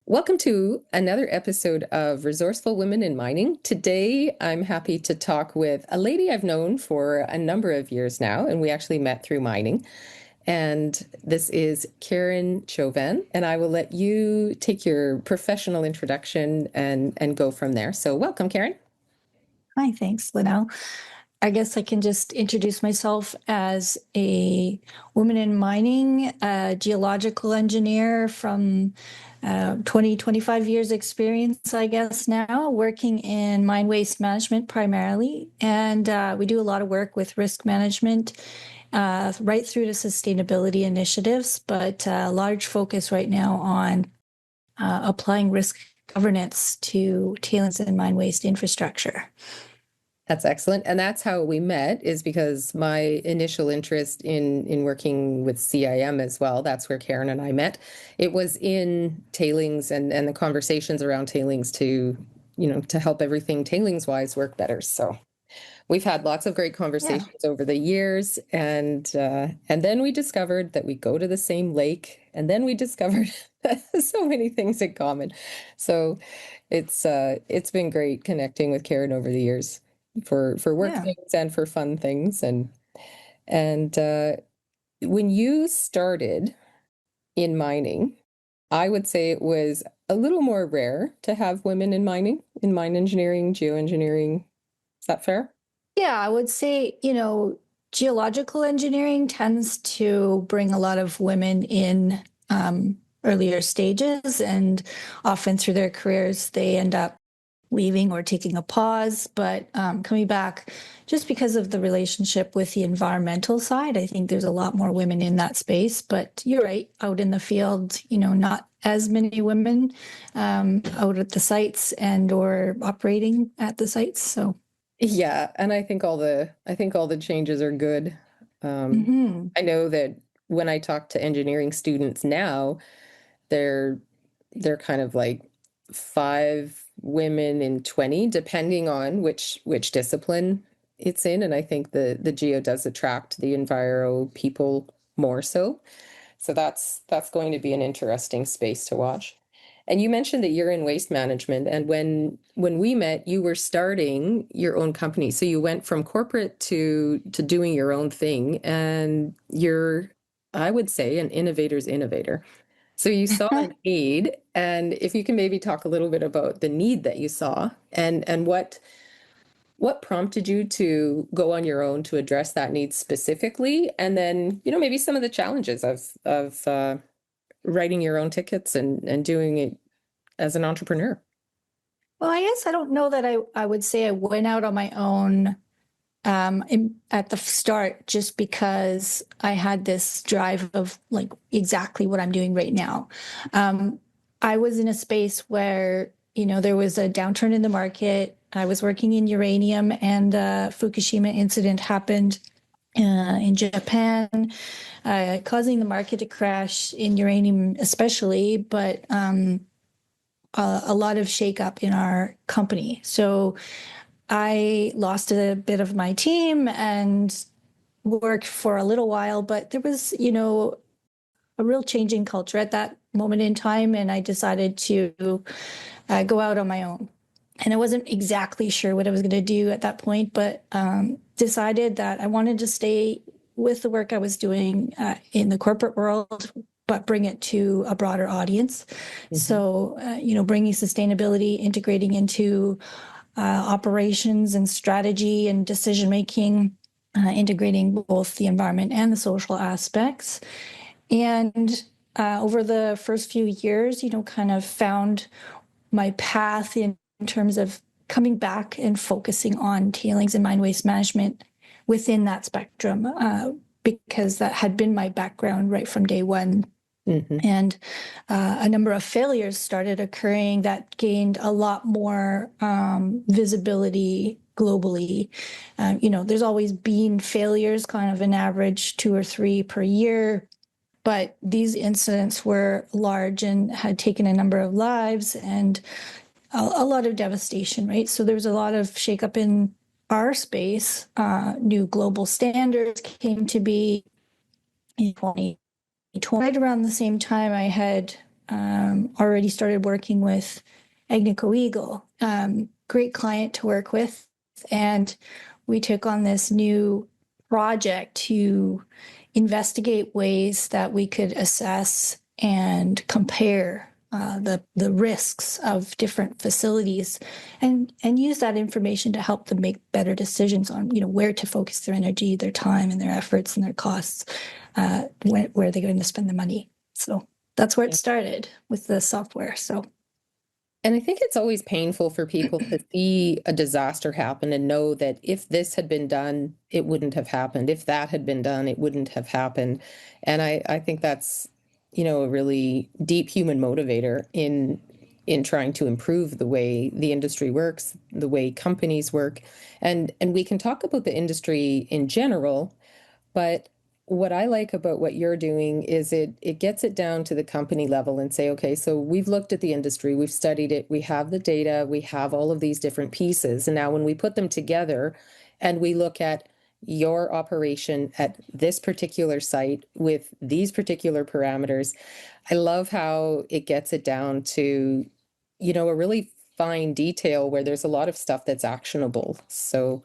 Welcome to another episode of Resourceful Women in Mining. Today, I'm happy to talk with a lady I've known for a number of years now, and we actually met through mining. And this is Karen Chovan, and I will let you take your professional introduction and go from there. So welcome, Karen. Hi, thanks, Lynnel. I guess I can just introduce myself as a woman in mining, a geological engineer from 25 years experience, I guess now, working in mine waste management primarily. And we do a lot of work with risk management, right through to sustainability initiatives, but a large focus right now on applying risk governance to tailings and mine waste infrastructure. That's excellent. And that's how we met, is because my initial interest in working with CIM as well, that's where Karen and I met. It was in tailings and the conversations around tailings to help everything tailings wise work better. So we've had lots of great conversations over the years, and then we discovered that we go to the same lake, and then we discovered so many things in common. So it's been great connecting with Karen over the years for work things and for fun things. And when you started in mining, I would say it was a little more rare to have women in mining, in mine engineering, geoengineering. Is that fair? Yeah, I would say, geological engineering tends to bring a lot of women in earlier stages, and often through their careers, they end up leaving or taking a pause, but coming back just because of the relationship with the environmental side. I think there's a lot more women in that space, but you're right, out in the field, not as many women out at the sites and or operating at the sites. So yeah, and I think all the changes are good. I know that when I talk to engineering students now, they're kind of like 5 women in 20, depending on which discipline it's in. And I think the geo does attract the enviro people more so. So that's going to be an interesting space to watch. And you mentioned that you're in waste management, and when we met, you were starting your own company. So you went from corporate to doing your own thing, and you're, I would say, an innovator's innovator. So you saw a need, and if you can maybe talk a little bit about the need that you saw and what prompted you to go on your own to address that need specifically, and then, maybe some of the challenges of writing your own tickets and doing it as an entrepreneur. Well, I guess I don't know that I would say I went out on my own at the start, just because I had this drive of like exactly what I'm doing right now. I was in a space where, there was a downturn in the market. I was working in uranium, and the Fukushima incident happened in Japan, causing the market to crash in uranium especially, but a lot of shakeup in our company. So I lost a bit of my team and worked for a little while, but there was, a real change in culture at that moment in time. And I decided to go out on my own. And I wasn't exactly sure what I was going to do at that point, but decided that I wanted to stay with the work I was doing in the corporate world, but bring it to a broader audience. So, bringing sustainability, integrating into operations and strategy and decision making, integrating both the environment and the social aspects. And over the first few years, kind of found my path in terms of coming back and focusing on tailings and mine waste management within that spectrum, because that had been my background right from day one. And a number of failures started occurring that gained a lot more visibility globally. There's always been failures, kind of an average 2 or 3 per year, but these incidents were large and had taken a number of lives and a lot of devastation, right? So there was a lot of shakeup in our space. New global standards came to be in 2020. Right around the same time, I had already started working with Agnico Eagle, great client to work with. And we took on this new project to investigate ways that we could assess and compare the risks of different facilities and use that information to help them make better decisions on, where to focus their energy, their time, and their efforts and their costs, where they're going to spend the money. So that's where it started with the software. So. And I think it's always painful for people to see a disaster happen and know that if this had been done, it wouldn't have happened. If that had been done, it wouldn't have happened. And I think that's, a really deep human motivator in trying to improve the way the industry works, the way companies work. And we can talk about the industry in general, but what I like about what you're doing is it gets it down to the company level and say, okay, so we've looked at the industry, we've studied it, we have the data, we have all of these different pieces. And now when we put them together and we look at your operation at this particular site with these particular parameters, I love how it gets it down to, a really fine detail where there's a lot of stuff that's actionable. So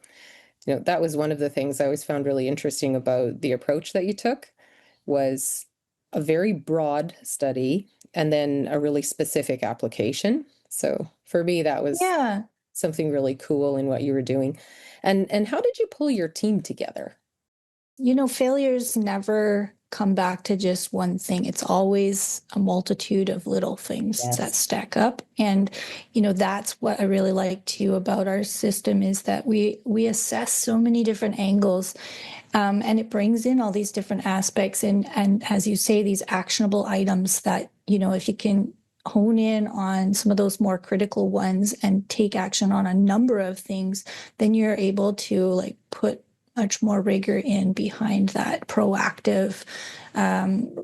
that was one of the things I always found really interesting about the approach that you took was a very broad study and then a really specific application. So for me, that was something really cool in what you were doing. And how did you pull your team together? Failures never come back to just one thing. It's always a multitude of little things that stack up. And, that's what I really like too about our system is that we assess so many different angles, and it brings in all these different aspects. And as you say, these actionable items that, if you can hone in on some of those more critical ones and take action on a number of things, then you're able to put much more rigor in behind that proactive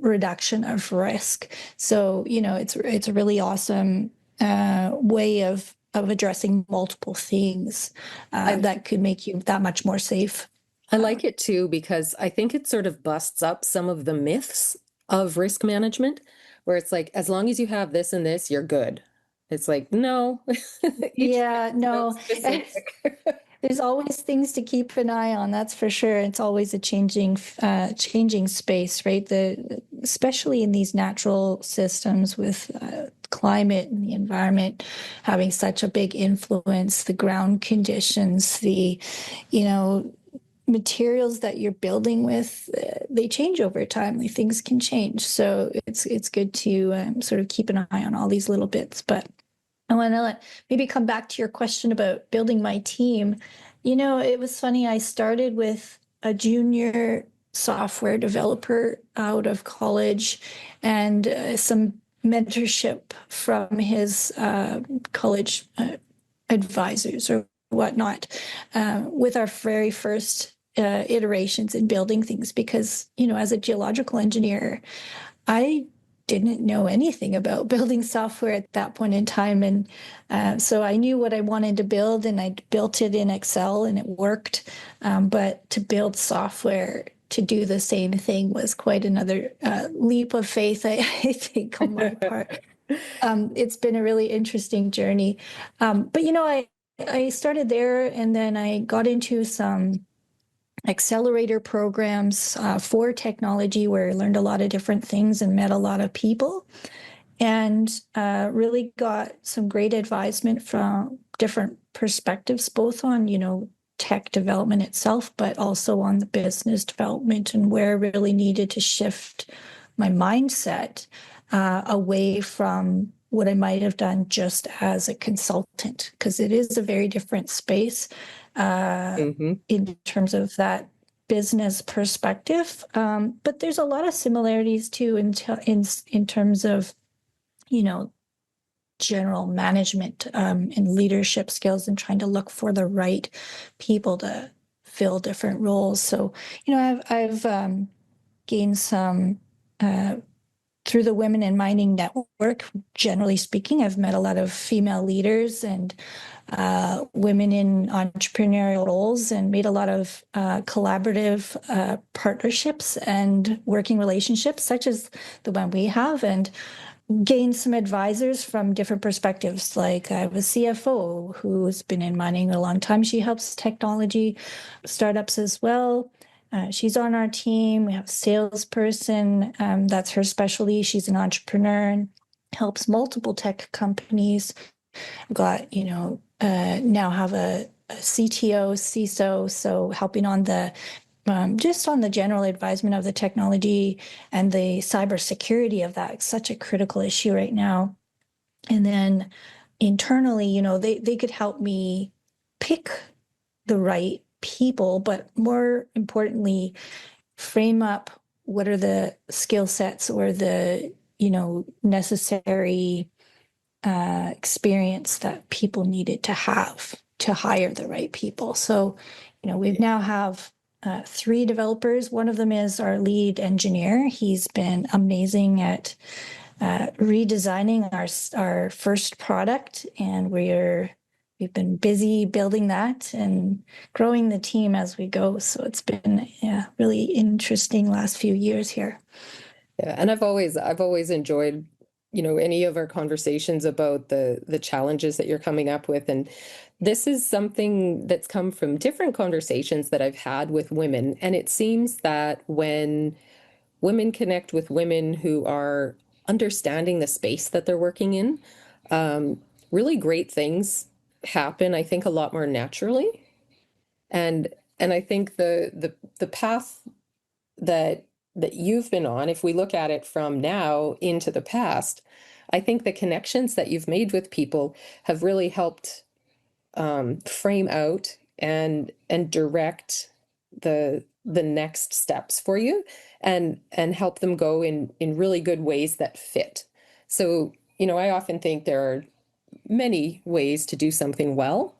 reduction of risk. So, it's a really awesome way of addressing multiple things that could make you that much more safe. I like it too, because I think it sort of busts up some of the myths of risk management, where it's like, as long as you have this and this, you're good. It's like, no. No. There's always things to keep an eye on, that's for sure. It's always a changing space, right? Especially in these natural systems with climate and the environment having such a big influence, the ground conditions, the, materials that you're building with, they change over time. Things can change. So it's good to sort of keep an eye on all these little bits. But I want to maybe come back to your question about building my team. It was funny. I started with a junior software developer out of college and some mentorship from his college advisors or whatnot with our very first iterations in building things. Because, as a geological engineer, I didn't know anything about building software at that point in time. And so I knew what I wanted to build and I built it in Excel and it worked. But to build software to do the same thing was quite another leap of faith, I think, on my part. It's been a really interesting journey. But, I started there and then I got into some accelerator programs for technology where I learned a lot of different things and met a lot of people and really got some great advisement from different perspectives, both on, tech development itself, but also on the business development and where I really needed to shift my mindset away from what I might have done just as a consultant, because it is a very different space in terms of that business perspective. But there's a lot of similarities too in terms of, general management and leadership skills and trying to look for the right people to fill different roles. So, I've gained some through the Women in Mining Network. Generally speaking, I've met a lot of female leaders and women in entrepreneurial roles and made a lot of collaborative partnerships and working relationships, such as the one we have. And gained some advisors from different perspectives. Like I have a CFO who's been in mining a long time. She helps technology startups as well. She's on our team. We have a salesperson. That's her specialty. She's an entrepreneur and helps multiple tech companies. I've got, now have a CTO, CISO, so helping on the just on the general advisement of the technology and the cybersecurity of that. It's such a critical issue right now. And then internally, they could help me pick the right people, but more importantly, frame up what are the skill sets or the, necessary experience that people needed to have to hire the right people. So, we now have 3 developers. One of them is our lead engineer. He's been amazing at redesigning our first product, and we've been busy building that and growing the team as we go. So it's been really interesting last few years here. Yeah, and I've always enjoyed, any of our conversations about the challenges that you're coming up with. And this is something that's come from different conversations that I've had with women. And it seems that when women connect with women who are understanding the space that they're working in, really great things happen, I think, a lot more naturally. And I think the path that you've been on, if we look at it from now into the past, I think the connections that you've made with people have really helped frame out and direct the next steps for you, and help them go in really good ways that fit. So, I often think there are many ways to do something well,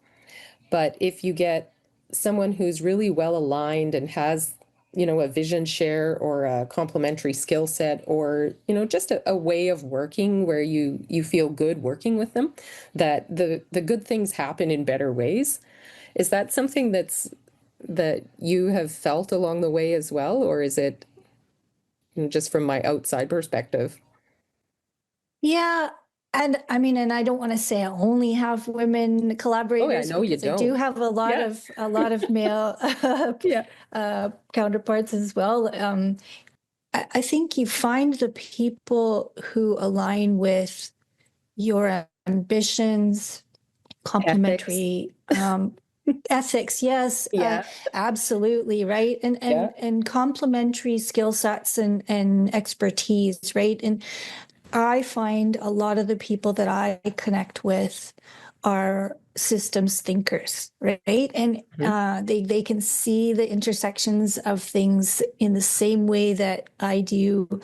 but if you get someone who's really well aligned and has, a vision share or a complementary skill set, or, just a way of working where you feel good working with them, that the good things happen in better ways. Is that something that you have felt along the way as well, or is it, just from my outside perspective? Yeah. And I mean, and I don't want to say I only have women Oh, yeah, I collaborators know you because I do don't. have Yeah. a lot of male Yeah. counterparts as well. I think you find the people who align with your ambitions, Ethics. complementary ethics. Yes, Yeah. absolutely, right. And Yeah. and complementary skill sets and expertise, right. And I find a lot of the people that I connect with are systems thinkers, right? And Mhm. they can see the intersections of things in the same way that I do.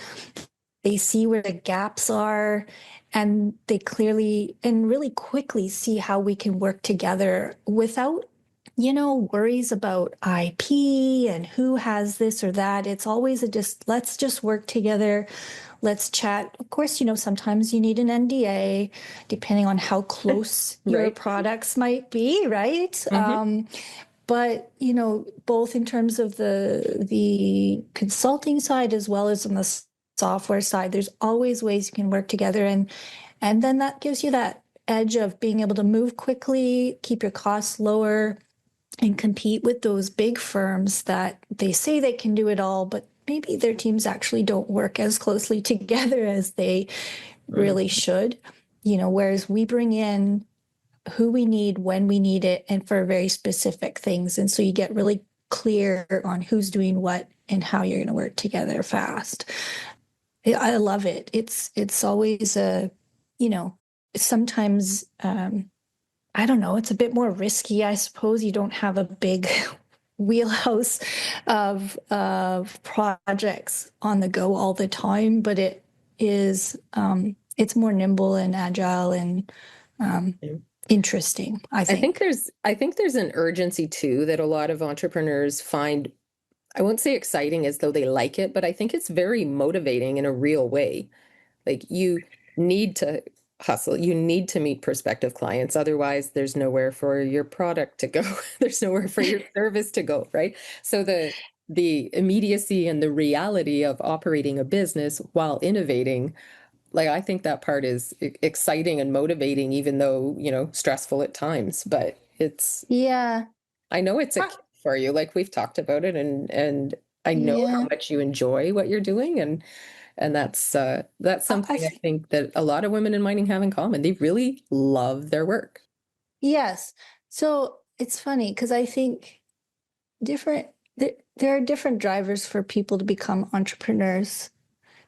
They see where the gaps are, and they clearly and really quickly see how we can work together without, worries about IP and who has this or that. It's always let's just work together. Let's chat. Of course, sometimes you need an NDA depending on how close your Right. products might be, right? Hmm. But both in terms of the consulting side as well as on the software side, there's always ways you can work together, and then that gives you that edge of being able to move quickly, keep your costs lower, and compete with those big firms that they say they can do it all, but maybe their teams actually don't work as closely together as they really should. Whereas we bring in who we need when we need it and for very specific things. And so you get really clear on who's doing what and how you're going to work together fast. I love it. It's always you know, sometimes I don't know, it's a bit more risky, I suppose. You don't have a big wheelhouse of projects on the go all the time, but it is it's more nimble and agile and um, interesting, I I think think. there's an urgency too that a lot of entrepreneurs find, I won't say exciting as though they like it, but I think it's very motivating in a real way. Like, you need to hustle, you need to meet prospective clients. Otherwise, there's nowhere for your product to go. There's nowhere for your service to go, right? So the immediacy and the reality of operating a business while innovating like, I think that part is exciting and motivating, even though, stressful at times, but Yeah. I know it's a Uh, key for you. Like, we've talked about it, and I know how yeah. much you enjoy what you're doing, and that's I something I think that a lot of women in mining have in common. They really love their work. yes. So it's funny because I think different there are different drivers for people to become entrepreneurs.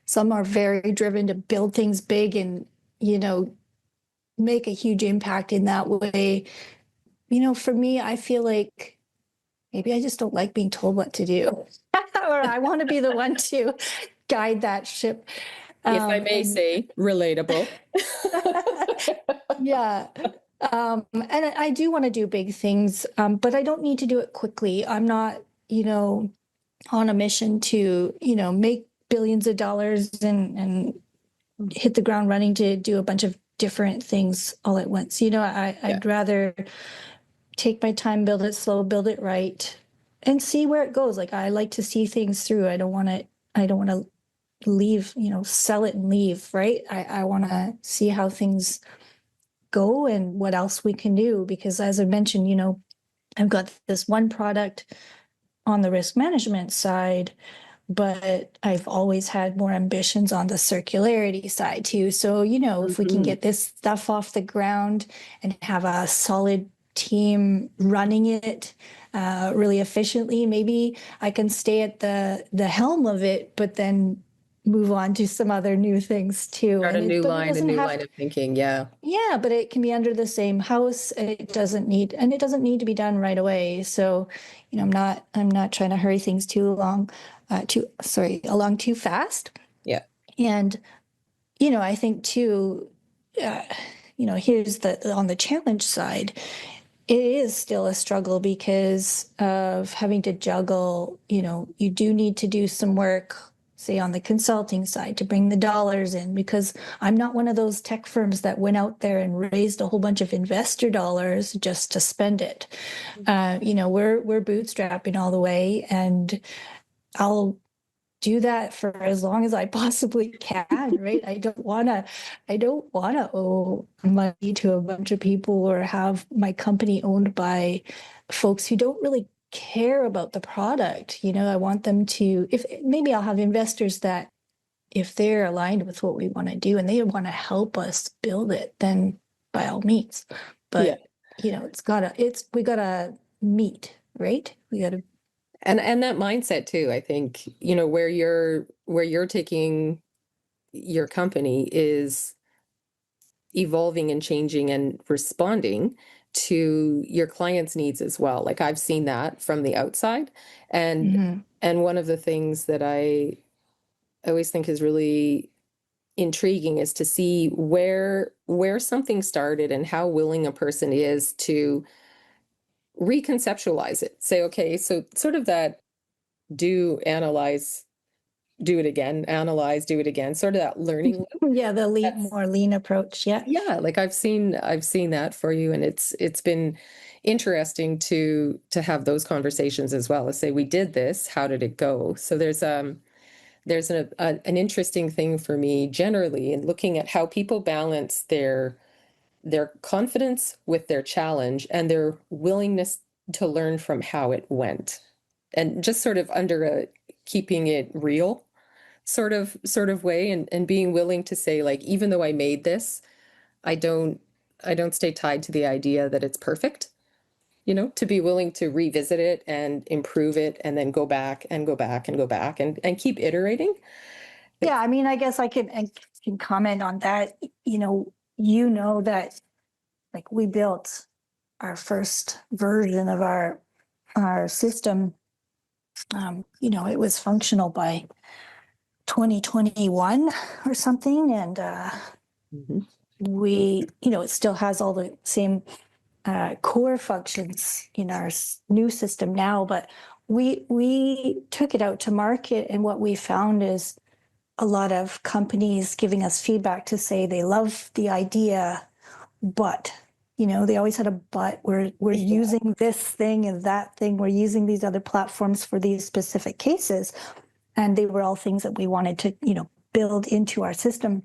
Some are very driven to build things big and, you know, make a huge impact in that way. For me, I feel like maybe I just don't like being told what to do. Or I want to be the one to guide that ship. If I may And say, relatable. yeah. And I do want to do big things, but I don't need to do it quickly. I'm not, on a mission to, make billions of dollars and hit the ground running to do a bunch of different things all at once. Yeah. I'd rather take my time, build it slow, build it right, and see where it goes. Like I like to see things through. I don't want to leave, sell it and leave, right? I want to see how things go and what else we can do. Because as I mentioned, I've got this one product on the risk management side, but I've always had more ambitions on the circularity side too. So, if we can Mhm. get this stuff off the ground and have a solid team running it really efficiently, maybe I can stay at the helm of it, but then move on to some other new things too. Start But it a doesn't new have line of thinking. Yeah. yeah, but it can be under the same house. And it doesn't need to be done right away. So, I'm not trying to hurry things along too fast. Yeah. And, I think too, uh, here's on the challenge side, it is still a struggle because of having to juggle, you do need to do some work, say on the consulting side to bring the dollars in, because I'm not one of those tech firms that went out there and raised a whole bunch of investor dollars just to spend it. We're bootstrapping all the way, and I'll do that for as long as I possibly can, right? I don't want to owe money to a bunch of people or have my company owned by folks who don't really care about the product. I want them to, if maybe I'll have investors that if they're aligned with what we want to do and they want to help us build it, then by all means. Yeah. But we gotta meet, right? We gotta And that mindset too, I think, where you're taking your company is evolving and changing and responding to your clients' needs as well. Like, I've seen that from the outside. And Mhm. and one of the things that I always think is really intriguing is to see where something started and how willing a person is to reconceptualize it. Say, okay, so sort of that do, analyze, do it again, analyze, do it again, sort of that learning loop. Yeah, the That's more lean approach. Yeah. Yeah, like, I've seen that for you, and it's been interesting to have those conversations as well. Let's say we did this, how did it go? So there's an interesting thing for me generally in looking at how people balance their confidence with their challenge and their willingness to learn from how it went, and just sort of under a keeping it real sort of way, and being willing to say, like, even though I made this, I don't I don't stay tied to the idea that it's perfect, to be willing to revisit it and improve it and then go back and go back and go back and keep iterating. Yeah, I mean, I guess I can comment on that. That like we built our first version of our system. It was functional by 2021 or something, and Mhm. it still has all the same core functions in our new system now, but we took it out to market, and what we found is a lot of companies giving us feedback to say they love the idea, but they always had a but. We're using this thing and that thing. We're using these other platforms for these specific cases, and they were all things that we wanted to build into our system.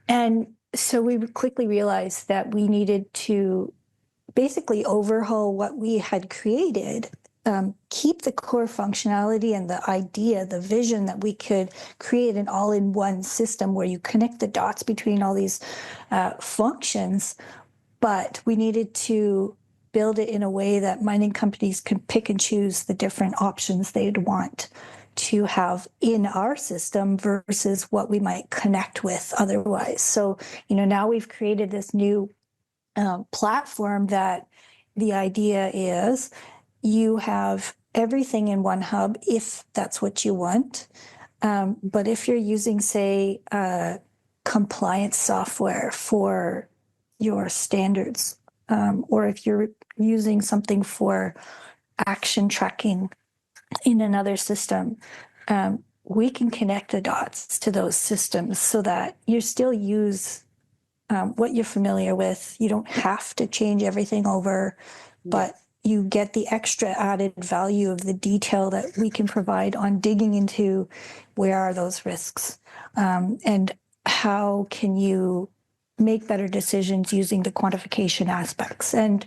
And so we quickly realized that we needed to basically overhaul what we had created, keep the core functionality and the idea, the vision that we could create an all-in-one system where you connect the dots between all these functions, but we needed to build it in a way that mining companies could pick and choose the different options they'd want to have in our system versus what we might connect with otherwise. So, now we've created this new platform that the idea is you have everything in one hub if that's what you want. But if you're using, say, compliance software for your standards, or if you're using something for action tracking in another system, we can connect the dots to those systems so that you still use what you're familiar with. You don't have to change everything over, but you get the extra added value of the detail that we can provide on digging into where are those risks, and how can you make better decisions using the quantification aspects and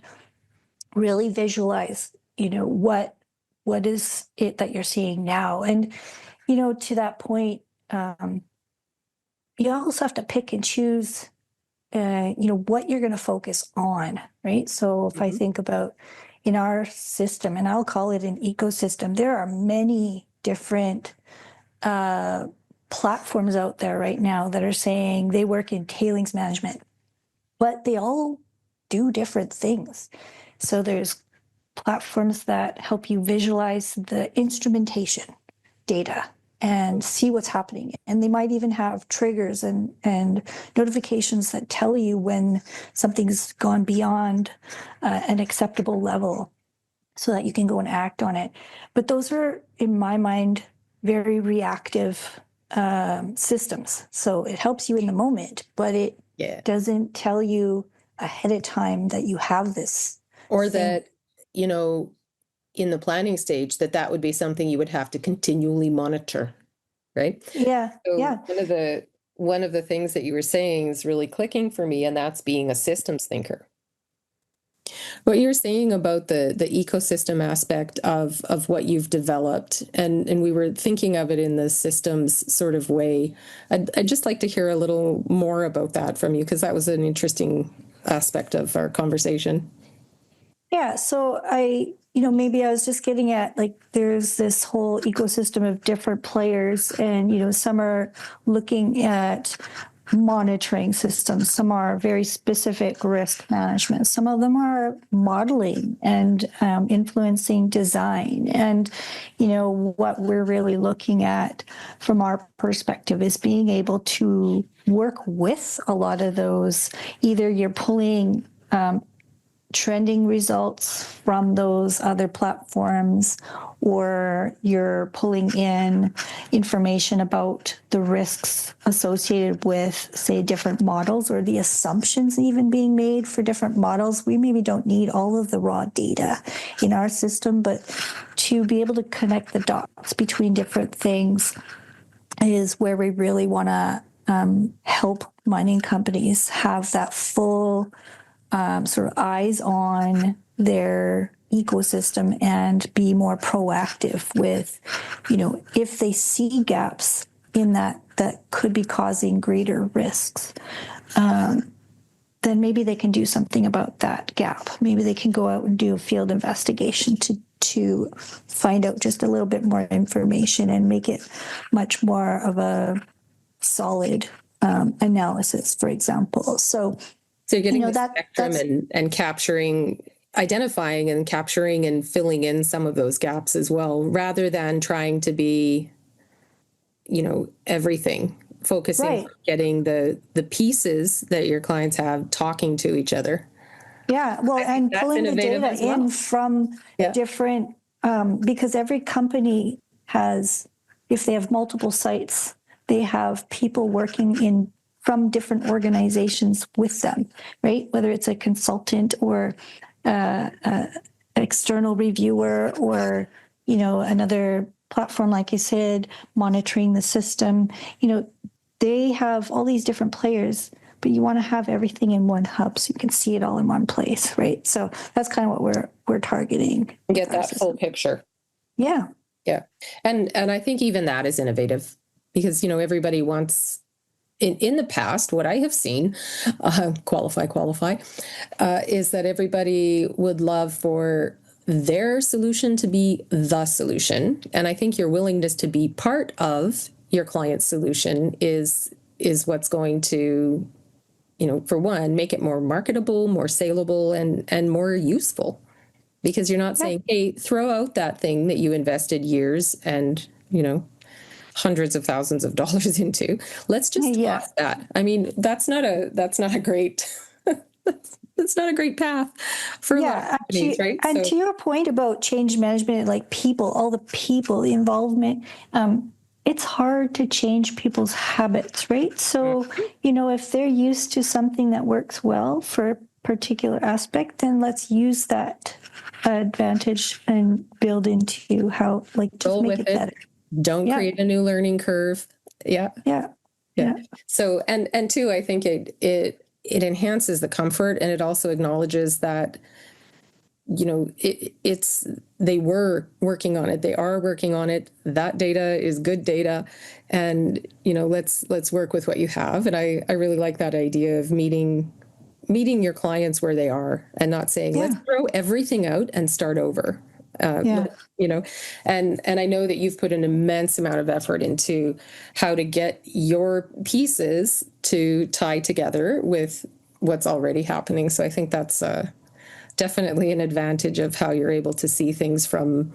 really visualize, what is it that you're seeing now. And, to that point, you also have to pick and choose what you're going to focus on, right? So if I think about in our system, and I'll call it an ecosystem, there are many different platforms out there right now that are saying they work in tailings management, but they all do different things. So there's platforms that help you visualize the instrumentation data and see what's happening. And they might even have triggers and notifications that tell you when something's gone beyond an acceptable level so that you can go and act on it. But those are, in my mind, very reactive systems. So it helps you in the moment, but it doesn't tell you ahead of time that you have this. Or that, in the planning stage, that would be something you would have to continually monitor, right? Yeah. So Yeah. one of the things that you were saying is really clicking for me, and that's being a systems thinker. What you're saying about the ecosystem aspect of what you've developed, and we were thinking of it in the systems sort of way. I'd just like to hear a little more about that from you, because that was an interesting aspect of our conversation. Yeah, so maybe I was just getting at, like, there's this whole ecosystem of different players, and, some are looking at monitoring systems, some are very specific risk management, some of them are modeling and influencing design. And, what we're really looking at from our perspective is being able to work with a lot of those. Either you're pulling trending results from those other platforms, or you're pulling in information about the risks associated with, say, different models, or the assumptions even being made for different models. We maybe don't need all of the raw data in our system, but to be able to connect the dots between different things is where we really want to help mining companies have that full sort of eyes on their ecosystem and be more proactive with, if they see gaps in that could be causing greater risks, then maybe they can do something about that gap. Maybe they can go out and do a field investigation to find out just a little bit more information and make it much more of a solid analysis, for example. So you're getting the spectrum and identifying and capturing and filling in some of those gaps as well, rather than trying to be, everything, focusing on getting the pieces that your clients have talking to each other. Yeah, well, and pulling the data in from different, because every company has, if they have multiple sites, they have people working from different organizations with them, right? Whether it's a consultant or external reviewer, or, another platform, like I said, monitoring the system, they have all these different players, but you want to have everything in one hub so you can see it all in one place, right? So that's kind of what we're targeting. Get that full picture. Yeah. Yeah. And I think even that is innovative because, everybody wants in the past, what I have seen, qualify, is that everybody would love for their solution to be the solution. And I think your willingness to be part of your client's solution is what's going to, for one, make it more marketable, more saleable, and more useful. Because you're not saying, hey, throw out that thing that you invested years and, hundreds of thousands of dollars into. Let's just toss that. I mean, that's not a great that's not a great path for a lot of companies, right? And to your point about change management, like people, all the people, the involvement, it's hard to change people's habits, right? So, if they're used to something that works well for a particular aspect, then let's use that advantage and build into how, just make it better. Don't create a new learning curve. Yeah. So, and two, I think it enhances the comfort, and it also acknowledges that, they were working on it. They are working on it. That data is good data. And, let's work with what you have. And I really like that idea of meeting your clients where they are and not saying, let's throw everything out and start over. And I know that you've put an immense amount of effort into how to get your pieces to tie together with what's already happening. So I think that's definitely an advantage of how you're able to see things from,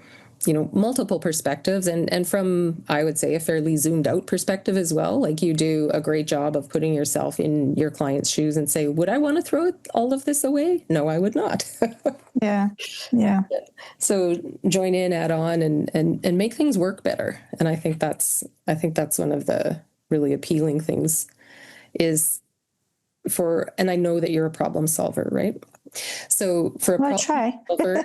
multiple perspectives and from, I would say, a fairly zoomed out perspective as well. Like you do a great job of putting yourself in your client's shoes and say, would I want to throw all of this away? No, I would not. Yeah. So join in, add on, and make things work better. And I think that's one of the really appealing things is and I know that you're a problem solver, right? So for a problem solver,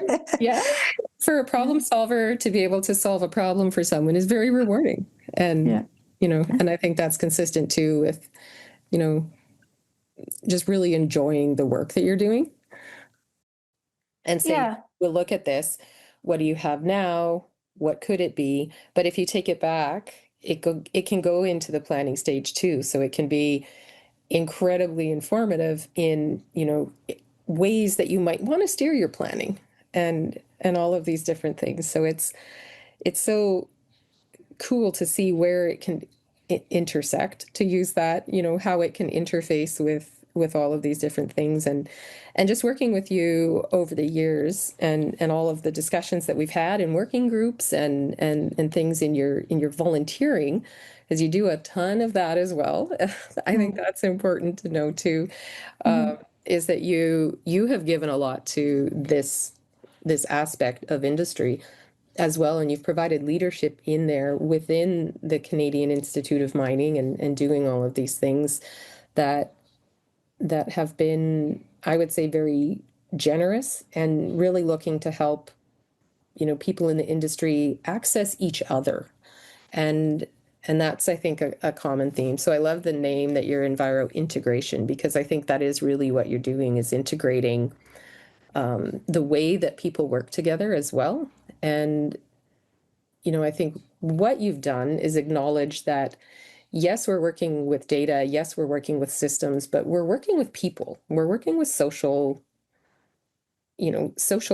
for a problem solver to be able to solve a problem for someone is very rewarding. And, and I think that's consistent too with, just really enjoying the work that you're doing. And say, we'll look at this. What do you have now? What could it be? But if you take it back, it can go into the planning stage too. So it can be incredibly informative in, ways that you might want to steer your planning and all of these different things. So it's so cool to see where it can intersect, to use that, how it can interface with all of these different things, and just working with you over the years and all of the discussions that we've had in working groups and things in your volunteering, because you do a ton of that as well. I think that's important to know too, is that you have given a lot to this aspect of industry as well, and you've provided leadership in there within the Canadian Institute of Mining and doing all of these things that have been, I would say, very generous and really looking to help, people in the industry access each other. And that's, I think, a common theme. So I love the name that you're EnviroIntegration, because I think that is really what you're doing, is integrating the way that people work together as well. And, I think what you've done is acknowledge that, yes, we're working with data. Yes, we're working with systems, but we're working with people. We're working with social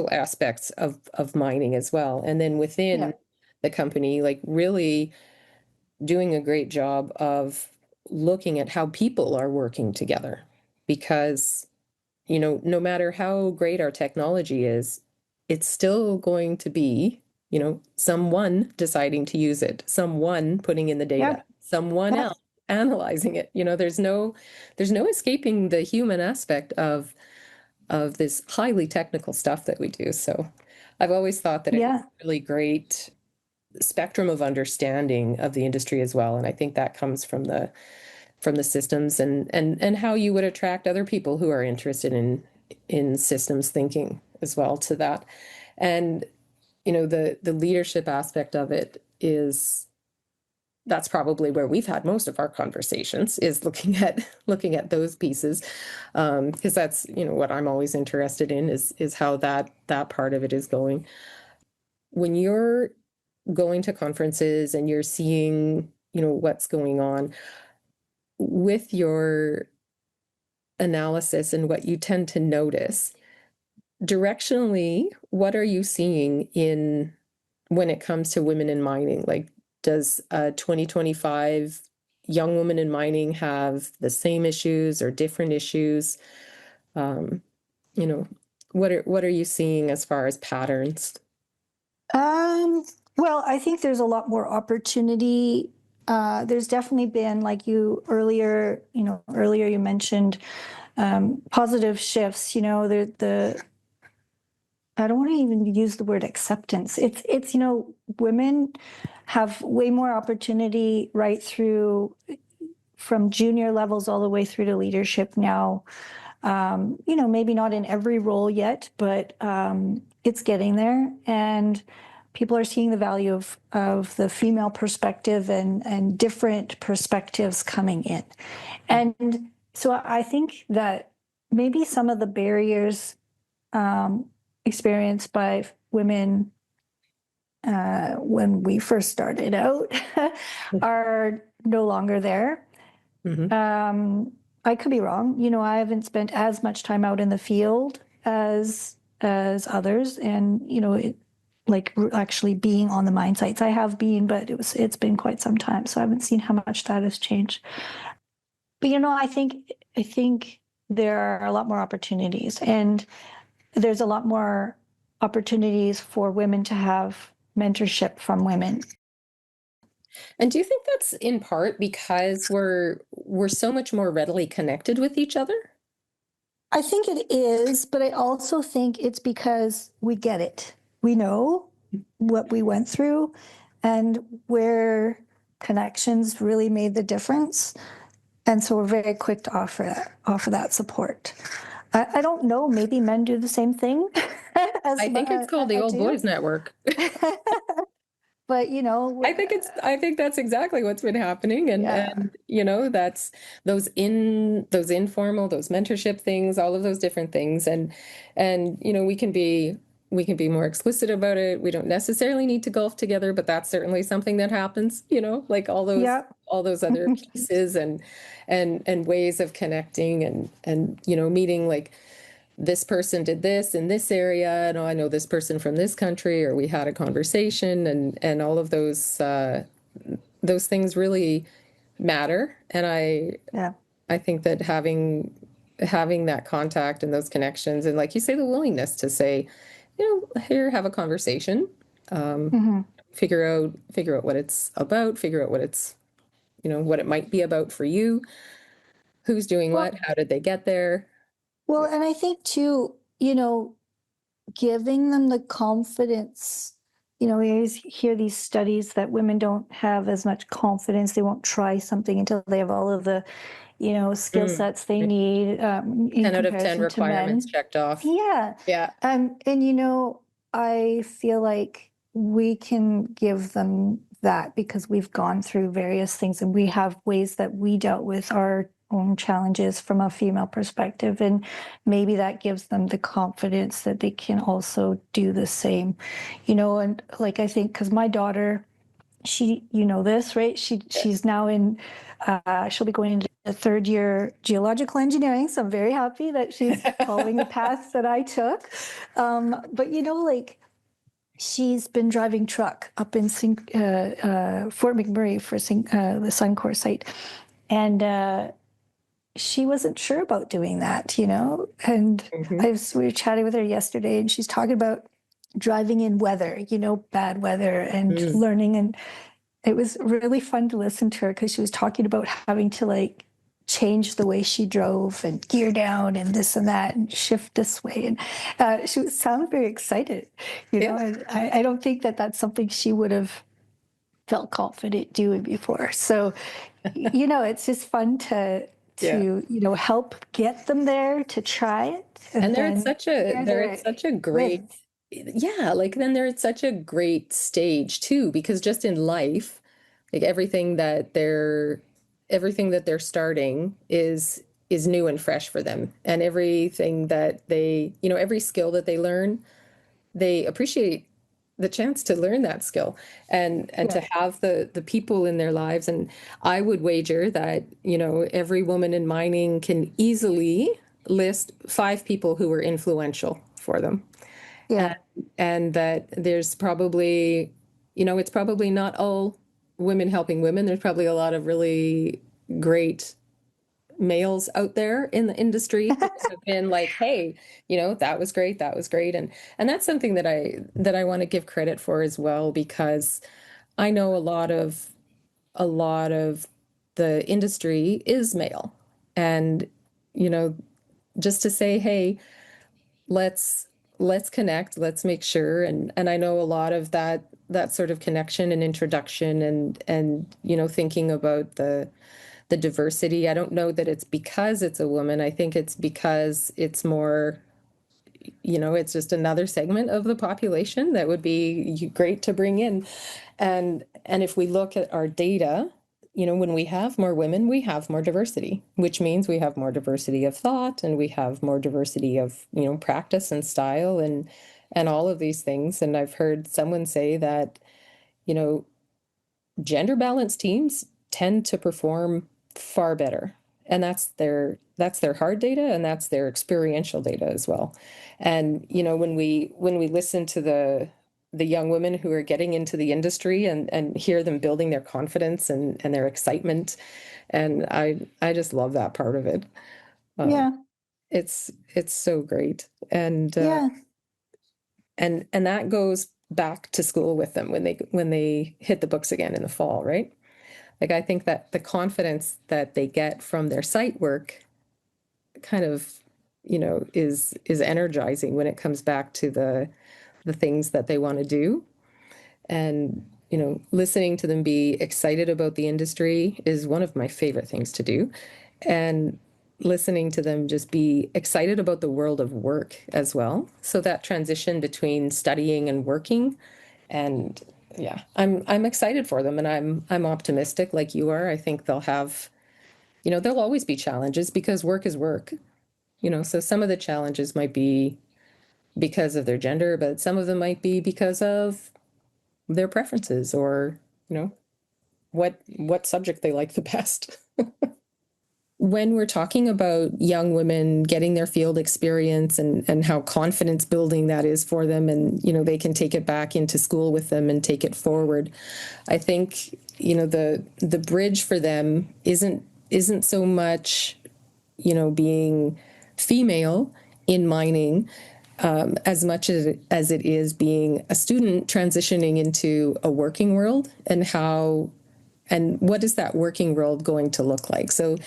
aspects of mining as well. And then within the company, like really doing a great job of looking at how people are working together, because, no matter how great our technology is, it's still going to be, someone deciding to use it, someone putting in the data, someone else analyzing it. There's no escaping the human aspect of this highly technical stuff that we do. So I've always thought that it's a really great spectrum of understanding of the industry as well. And I think that comes from the systems and how you would attract other people who are interested in systems thinking as well to that. And, the leadership aspect of it is that's probably where we've had most of our conversations, is looking at those pieces, because that's, you know, what I'm always interested in is how that part of it is going. When you're going to conferences and you're seeing, you know, what's going on with your analysis and what you tend to notice directionally, what are you seeing in when it comes to women in mining? Like, does a 2025 young woman in mining have the same issues or different issues? Um, you know, what are you seeing as far as patterns? Um, well, I think there's a lot more opportunity. There's definitely been, like earlier you mentioned positive shifts. You know, the I don't want to even use the word acceptance. It's women have way more opportunity right through from junior levels all the way through to leadership now. Maybe not in every role yet, but it's getting there, and people are seeing the value of the female perspective and different perspectives coming in. And so I think that maybe some of the barriers experienced by women when we first started out are no longer there. Mm-hmm. I could be wrong. I haven't spent as much time out in the field as others, and like actually being on the mine sites. I have been, but it's been quite some time, so I haven't seen how much that has changed. But I think there are a lot more opportunities, and there's a lot more opportunities for women to have mentorship from women. And do you think that's in part because we're so much more readily connected with each other? I think it is, but I also think it's because we get it. We know what we went through and where connections really made the difference. And so we're very quick to offer that support. I don't know, maybe men do the same thing as I think it's called the I Old do. Boys Network. But I think that's exactly what's been happening. yeah, And you know, that's those informal, those mentorship things, all of those different things. And you know, we can be more explicit about it. We don't necessarily need to golf together, but that's certainly something that happens, you know, like yeah. all those other pieces and ways of connecting and you know, meeting like this person did this in this area, and oh, I know this person from this country, or we had a conversation, and all of those things really matter. And Yeah. I think that having that contact and those connections, and like you say, the willingness to say, you know, here, have a conversation, Hmm. figure out what it's about, figure out what it's, you know, what it might be about for you, who's doing what, Well, how did they get there. well, and I think too, giving them the confidence. We always hear these studies that women don't have as much confidence. They won't try something until they have all of the, skill Mm. sets they need in 10 out of 10 comparison to requirements men. checked off. Yeah. Yeah. And I feel like we can give them that because we've gone through various things and we have ways that we dealt with our own challenges from a female perspective. And maybe that gives them the confidence that they can also do the same, and like I think because my daughter, this, right? She's now in she'll be going into the third year geological engineering, so I'm very happy that she's following the path that I took. But like she's been driving truck up in Fort McMurray for the Suncor site, and she wasn't sure about doing that, And Mhm. we were chatting with her yesterday, and she's talking about driving in weather, bad weather, and Mm. learning. And it was really fun to listen to her because she was talking about having to like change the way she drove and gear down and this and that and shift this way. And she sounded very excited, Yeah. and I don't think that that's something she would have felt confident doing before. So, it's just fun to Yeah. help get them there to try it And and then hear they're at their such a great, wins. yeah, like then they're at such a great stage too, because just in life, Like everything that they're starting is new and fresh for them. And everything that they, every skill that they learn, they appreciate the chance to learn that skill and to have the people in their lives. And I would wager that, every woman in mining can easily list 5 people who were influential for them. Yeah. And that there's probably, it's probably not all women helping women. There's probably a lot of really great males out there in the industry who have been like, hey, that was great, that was great. And that's something that I want to give credit for as well, because I know a lot of the industry is male. And, just to say, hey, let's connect, let's make sure. And I know a lot of that sort of connection and introduction and thinking about the diversity. I don't know that it's because it's a woman. I think it's because it's more, it's just another segment of the population that would be great to bring in. And if we look at our data, when we have more women, we have more diversity, which means we have more diversity of thought, and we have more diversity of, practice and style and all of these things. And I've heard someone say that, you know, gender balanced teams tend to perform far better. And that's their hard data, and that's their experiential data as well. And when we listen to the young women who are getting into the industry and hear them building their confidence and their excitement, and I just love that part of it. Yeah. It's so great. And Yeah. and that goes back to school with them when they hit the books again in the fall, right? Like, I think that the confidence that they get from their site work kind of, is energizing when it comes back to the things that they want to do. And, listening to them be excited about the industry is one of my favorite things to do. And listening to them just be excited about the world of work as well. So that transition between studying and working, and yeah, I'm excited for them, and I'm optimistic like you are. I think there'll always be challenges because work is work. So some of the challenges might be because of their gender, but some of them might be because of their preferences, or, what subject they like the best. When we're talking about young women getting their field experience and how confidence building that is for them, and, they can take it back into school with them and take it forward, I think, the bridge for them isn't so much, being female in mining, as much as it is being a student transitioning into a working world, and what is that working world going to look like? So,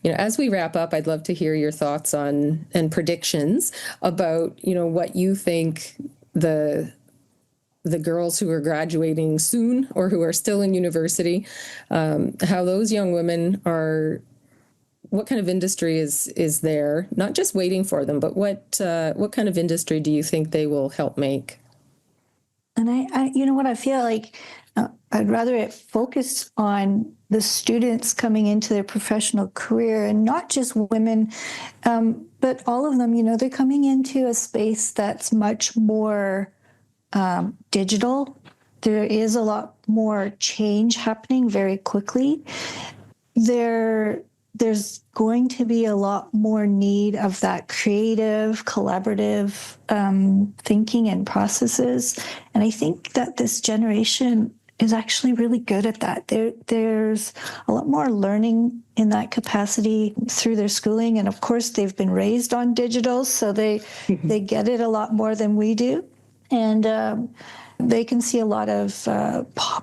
as we wrap up, I'd love to hear your thoughts on and predictions about, what you think the girls who are graduating soon or who are still in university, how those young women are, what kind of industry is there, not just waiting for them, but what kind of industry do you think they will help make? And what I feel like, I'd rather it focus on the students coming into their professional career, and not just women, but all of them. They're coming into a space that's much more digital. There is a lot more change happening very quickly. There's going to be a lot more need of that creative, collaborative thinking and processes. And I think that this generation is actually really good at that. There's a lot more learning in that capacity through their schooling. And of course, they've been raised on digital, so they get it a lot more than we do. And they can see a lot of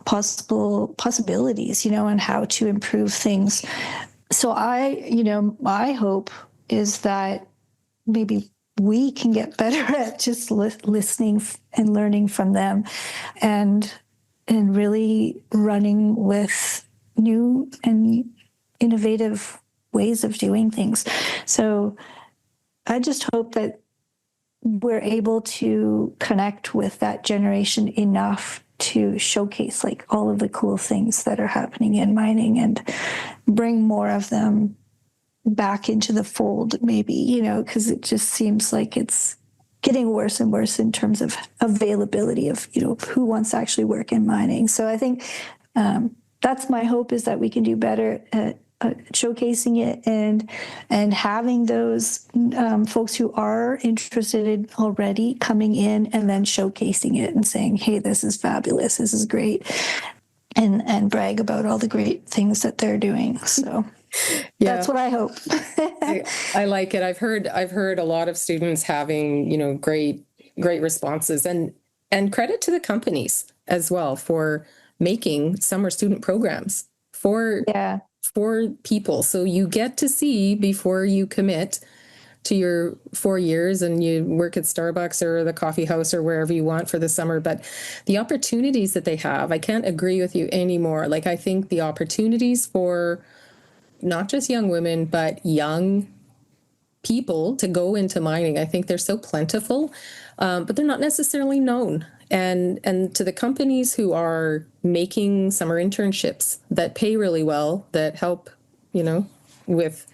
possibilities, and how to improve things. So my hope is that maybe we can get better at just listening and learning from them, and really running with new and innovative ways of doing things. So I just hope that we're able to connect with that generation enough to showcase like all of the cool things that are happening in mining and bring more of them back into the fold, maybe, you know, because it just seems like it's getting worse and worse in terms of availability of, you know, who wants to actually work in mining. So I think that's my hope, is that we can do better at showcasing it and having those folks who are interested already coming in and then showcasing it and saying, hey, this is fabulous, this is great, and brag about all the great things that they're doing. So yeah, that's what I hope. I like it. I've heard a lot of students having, you know, great responses, and credit to the companies as well for making summer student programs for people. So you get to see before you commit to your 4 years and you work at Starbucks or the coffee house or wherever you want for the summer. But the opportunities that they have, I can't agree with you anymore. Like, I think the opportunities for not just young women, but young people to go into mining, I think they're so plentiful, but they're not necessarily known. And to the companies who are making summer internships that pay really well, that help, you know, with,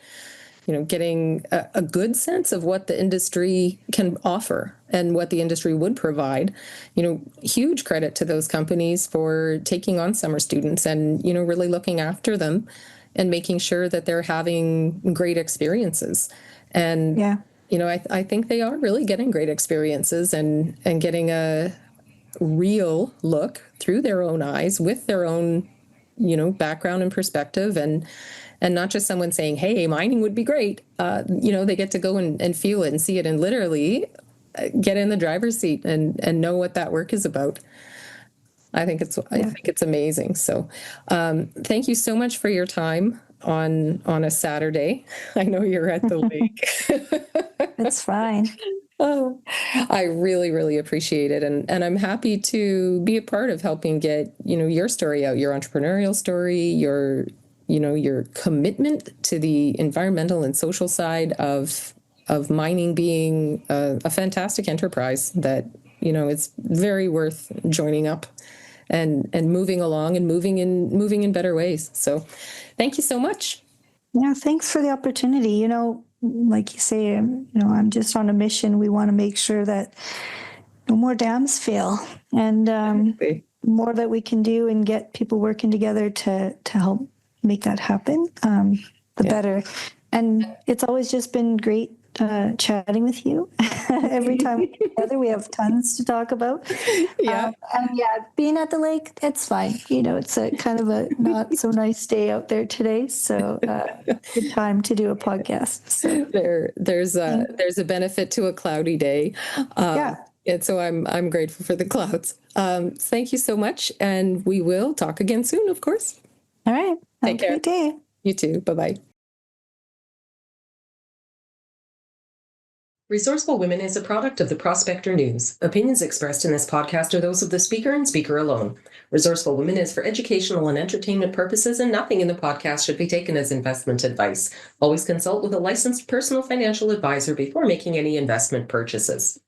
you know, getting a good sense of what the industry can offer and what the industry would provide, you know, huge credit to those companies for taking on summer students and, you know, really looking after them and making sure that they're having great experiences. And, you know, I think they are really getting great experiences and getting a real look through their own eyes with their own, you know, background and perspective, and not just someone saying, hey, mining would be great. You know, they get to go and feel it and see it and literally get in the driver's seat and know what that work is about. I think it's amazing. So thank you so much for your time on a Saturday. I know you're at the lake. It's fine. Oh, I really, really appreciate it. And I'm happy to be a part of helping get, you know, your story out, your entrepreneurial story, your, you know, your commitment to the environmental and social side of mining being a fantastic enterprise that, you know, it's very worth joining up and moving along and moving in better ways. So thank you so much. Yeah, thanks for the opportunity. You know, like you say, you know, I'm just on a mission. We want to make sure that no more dams fail, and more that we can do and get people working together to help make that happen, the better. And it's always just been great chatting with you. Every time we get together, we have tons to talk about. And being at the lake, it's fine. You know, it's a kind of a not so nice day out there today, so good time to do a podcast. So there's a benefit to a cloudy day. And so I'm grateful for the clouds. Thank you so much, and we will talk again soon, of course. All right. Have a great day. You too. Bye-bye. Resourceful Women is a product of the Prospector News. Opinions expressed in this podcast are those of the speaker and speaker alone. Resourceful Women is for educational and entertainment purposes, and nothing in the podcast should be taken as investment advice. Always consult with a licensed personal financial advisor before making any investment purchases.